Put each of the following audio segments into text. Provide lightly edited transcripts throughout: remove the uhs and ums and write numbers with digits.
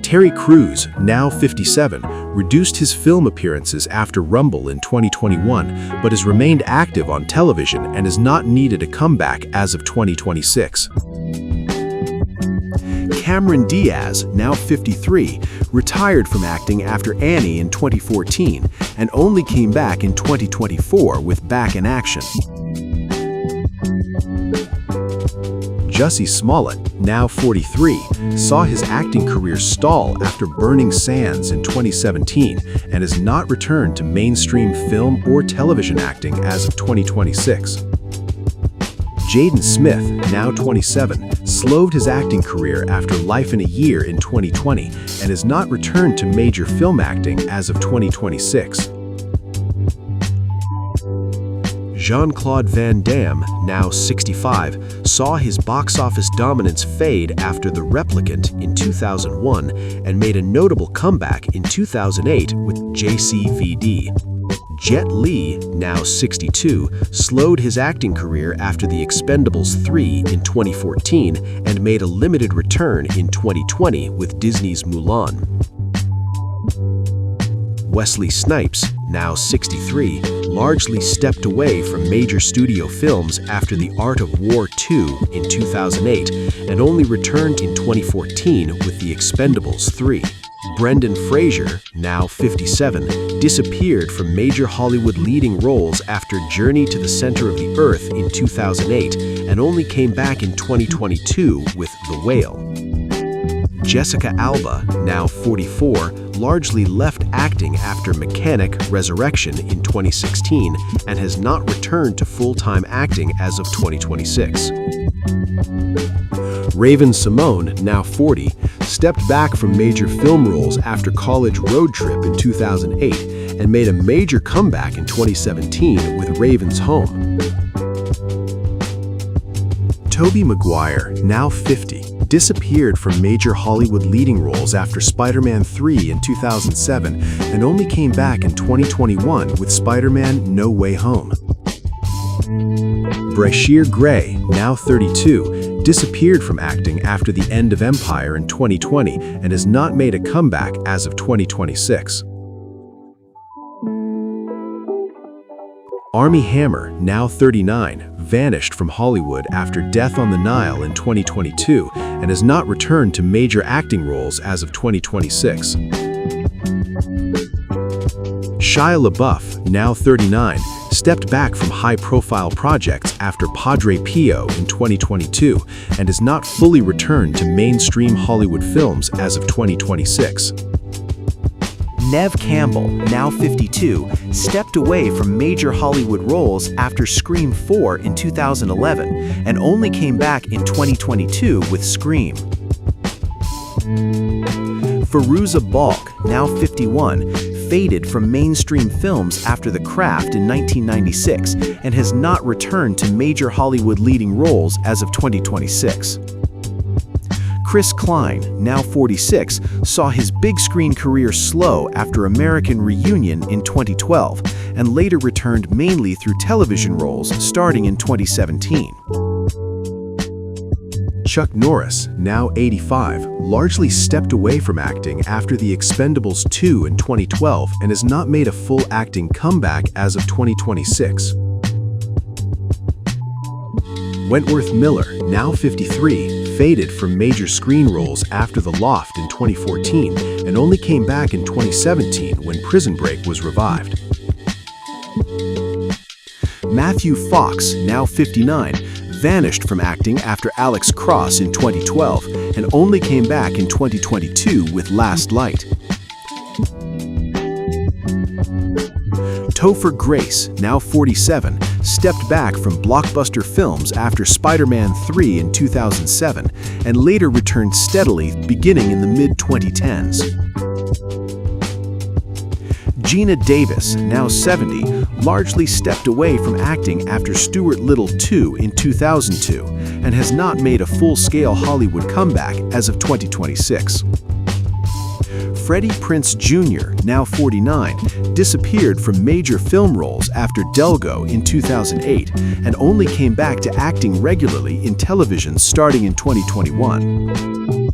Terry Crews, now 57, reduced his film appearances after Rumble in 2021, but has remained active on television and has not needed a comeback as of 2026. Cameron Diaz, now 53, retired from acting after Annie in 2014 and only came back in 2024 with Back in Action. Jussie Smollett, now 43, saw his acting career stall after Burning Sands in 2017 and has not returned to mainstream film or television acting as of 2026. Jaden Smith, now 27, slowed his acting career after Life in a Year in 2020 and has not returned to major film acting as of 2026. Jean-Claude Van Damme, now 65, saw his box office dominance fade after The Replicant in 2001 and made a notable comeback in 2008 with JCVD. Jet Li, now 62, slowed his acting career after The Expendables 3 in 2014 and made a limited return in 2020 with Disney's Mulan. Wesley Snipes, now 63, largely stepped away from major studio films after The Art of War 2 in 2008 and only returned in 2014 with The Expendables 3. Brendan Fraser, now 57, disappeared from major Hollywood leading roles after Journey to the Center of the Earth in 2008 and only came back in 2022 with The Whale. Jessica Alba, now 44, largely left acting after Mechanic: Resurrection in 2016 and has not returned to full-time acting as of 2026. Raven-Symoné, now 40, stepped back from major film roles after College Road Trip in 2008 and made a major comeback in 2017 with Raven's Home. Tobey Maguire, now 50, disappeared from major Hollywood leading roles after Spider-Man 3 in 2007 and only came back in 2021 with Spider-Man: No Way Home. Brashear Gray, now 32, disappeared from acting after the end of Empire in 2020 and has not made a comeback as of 2026. Armie Hammer, now 39, vanished from Hollywood after Death on the Nile in 2022 and has not returned to major acting roles as of 2026. Shia LaBeouf, now 39, stepped back from high-profile projects after Padre Pio in 2022 and has not fully returned to mainstream Hollywood films as of 2026. Neve Campbell, now 52, stepped away from major Hollywood roles after Scream 4 in 2011 and only came back in 2022 with Scream. Fairuza Balk, now 51, faded from mainstream films after The Craft in 1996 and has not returned to major Hollywood leading roles as of 2026. Chris Klein, now 46, saw his big screen career slow after American Reunion in 2012 and later returned mainly through television roles starting in 2017. Chuck Norris, now 85, largely stepped away from acting after The Expendables 2 in 2012 and has not made a full acting comeback as of 2026. Wentworth Miller, now 53, faded from major screen roles after The Loft in 2014 and only came back in 2017 when Prison Break was revived. Matthew Fox, now 59, vanished from acting after Alex Cross in 2012 and only came back in 2022 with Last Light. Topher Grace, now 47, stepped back from blockbuster films after Spider-Man 3 in 2007 and later returned steadily beginning in the mid-2010s. Gina Davis, now 70, largely stepped away from acting after Stuart Little 2 in 2002 and has not made a full-scale Hollywood comeback as of 2026. Freddie Prinze Jr., now 49, disappeared from major film roles after Delgo in 2008 and only came back to acting regularly in television starting in 2021.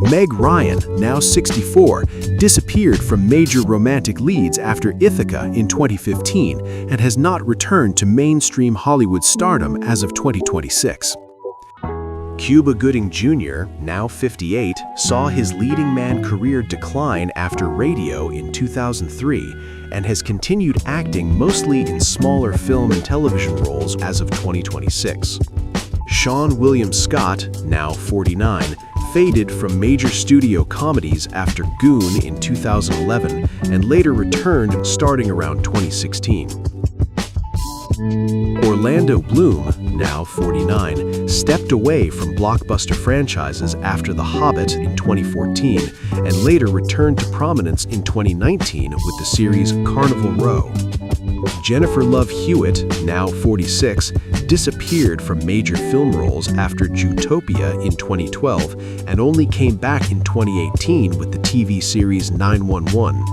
Meg Ryan, now 64, disappeared from major romantic leads after Ithaca in 2015 and has not returned to mainstream Hollywood stardom as of 2026. Cuba Gooding Jr., now 58, saw his leading man career decline after Radio in 2003 and has continued acting mostly in smaller film and television roles as of 2026. Sean William Scott, now 49, faded from major studio comedies after Goon in 2011 and later returned starting around 2016. Orlando Bloom, now 49, stepped away from blockbuster franchises after The Hobbit in 2014 and later returned to prominence in 2019 with the series Carnival Row. Jennifer Love Hewitt, now 46, disappeared from major film roles after Zootopia in 2012 and only came back in 2018 with the TV series 911.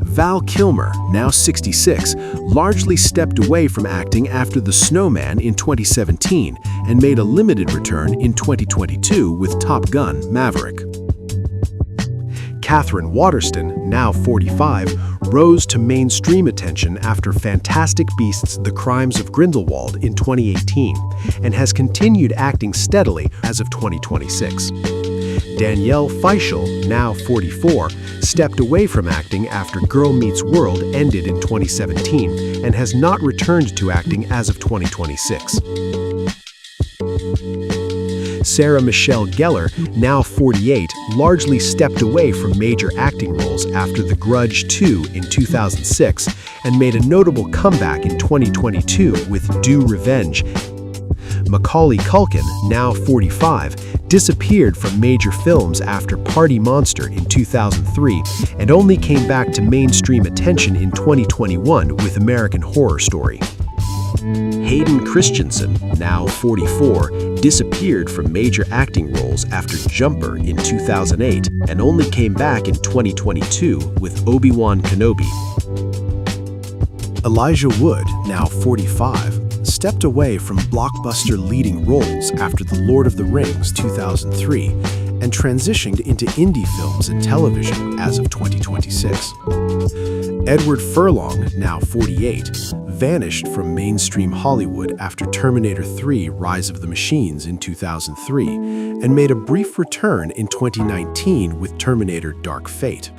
Val Kilmer, now 66, largely stepped away from acting after The Snowman in 2017 and made a limited return in 2022 with Top Gun: Maverick. Katherine Waterston, now 45, rose to mainstream attention after Fantastic Beasts: The Crimes of Grindelwald in 2018 and has continued acting steadily as of 2026. Danielle Feischl, now 44, stepped away from acting after Girl Meets World ended in 2017 and has not returned to acting as of 2026. Sarah Michelle Gellar, now 48, largely stepped away from major acting roles after The Grudge 2 in 2006 and made a notable comeback in 2022 with Do Revenge. Macaulay Culkin, now 45, disappeared from major films after Party Monster in 2003 and only came back to mainstream attention in 2021 with American Horror Story. Hayden Christensen, now 44, disappeared from major acting roles after Jumper in 2008 and only came back in 2022 with Obi-Wan Kenobi. Elijah Wood, now 45, stepped away from blockbuster leading roles after The Lord of the Rings 2003 and transitioned into indie films and television as of 2026. Edward Furlong, now 48, vanished from mainstream Hollywood after Terminator 3: Rise of the Machines in 2003 and made a brief return in 2019 with Terminator: Dark Fate.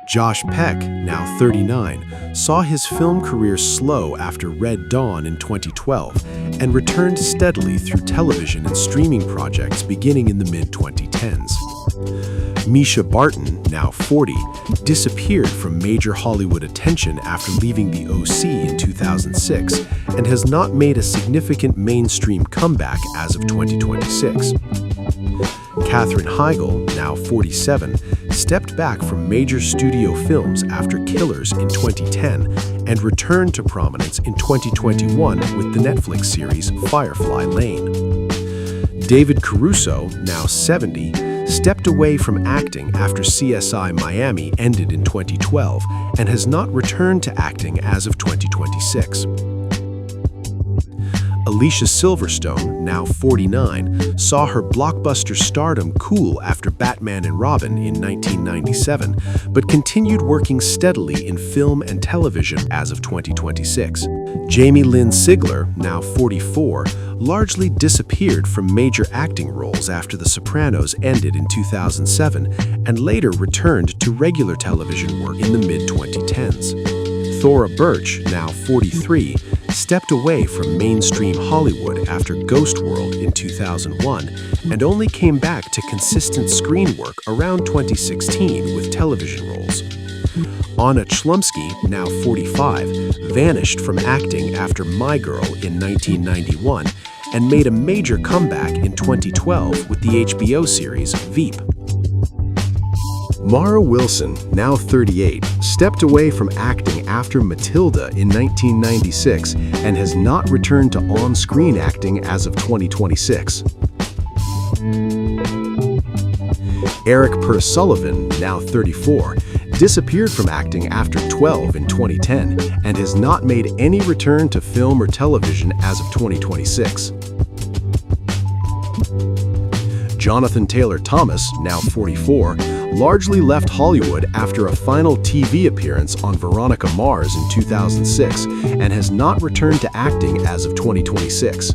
Josh Peck, now 39, saw his film career slow after Red Dawn in 2012 and returned steadily through television and streaming projects beginning in the mid-2010s. Misha Barton, now 40, disappeared from major Hollywood attention after leaving The O.C. in 2006 and has not made a significant mainstream comeback as of 2026. Katherine Heigl, now 47, stepped back from major studio films after Killers in 2010 and returned to prominence in 2021 with the Netflix series Firefly Lane. David Caruso, now 70, stepped away from acting after CSI Miami ended in 2012 and has not returned to acting as of 2026. Alicia Silverstone, now 49, saw her blockbuster stardom cool after Batman and Robin in 1997, but continued working steadily in film and television as of 2026. Jamie Lynn Sigler, now 44, largely disappeared from major acting roles after The Sopranos ended in 2007 and later returned to regular television work in the mid-2010s. Thora Birch, now 43, stepped away from mainstream Hollywood after Ghost World in 2001 and only came back to consistent screen work around 2016 with television roles. Anna Chlumsky, now 45, vanished from acting after My Girl in 1991 and made a major comeback in 2012 with the HBO series Veep. Mara Wilson, now 38, stepped away from acting after Matilda in 1996 and has not returned to on-screen acting as of 2026. Eric Purse-Sullivan, now 34, disappeared from acting after 12 in 2010 and has not made any return to film or television as of 2026. Jonathan Taylor Thomas, now 44, largely left Hollywood after a final TV appearance on Veronica Mars in 2006 and has not returned to acting as of 2026.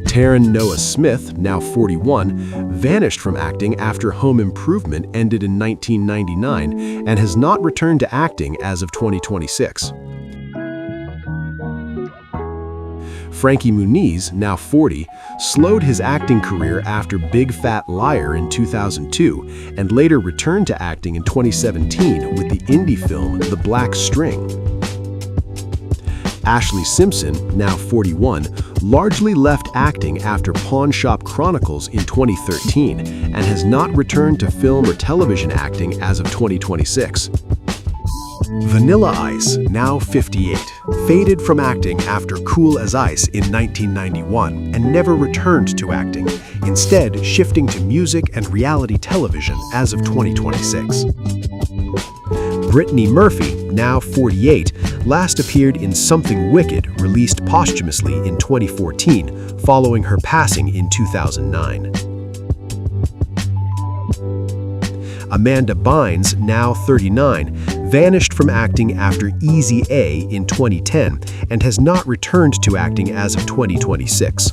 Taron Noah Smith, now 41, vanished from acting after Home Improvement ended in 1999 and has not returned to acting as of 2026. Frankie Muniz, now 40, slowed his acting career after Big Fat Liar in 2002 and later returned to acting in 2017 with the indie film The Black String. Ashley Simpson, now 41, largely left acting after Pawn Shop Chronicles in 2013 and has not returned to film or television acting as of 2026. Vanilla Ice, now 58, faded from acting after Cool as Ice in 1991 and never returned to acting, instead shifting to music and reality television as of 2026. Brittany Murphy, now 48, last appeared in Something Wicked, released posthumously in 2014, following her passing in 2009. Amanda Bynes, now 39, vanished from acting after Easy A in 2010 and has not returned to acting as of 2026.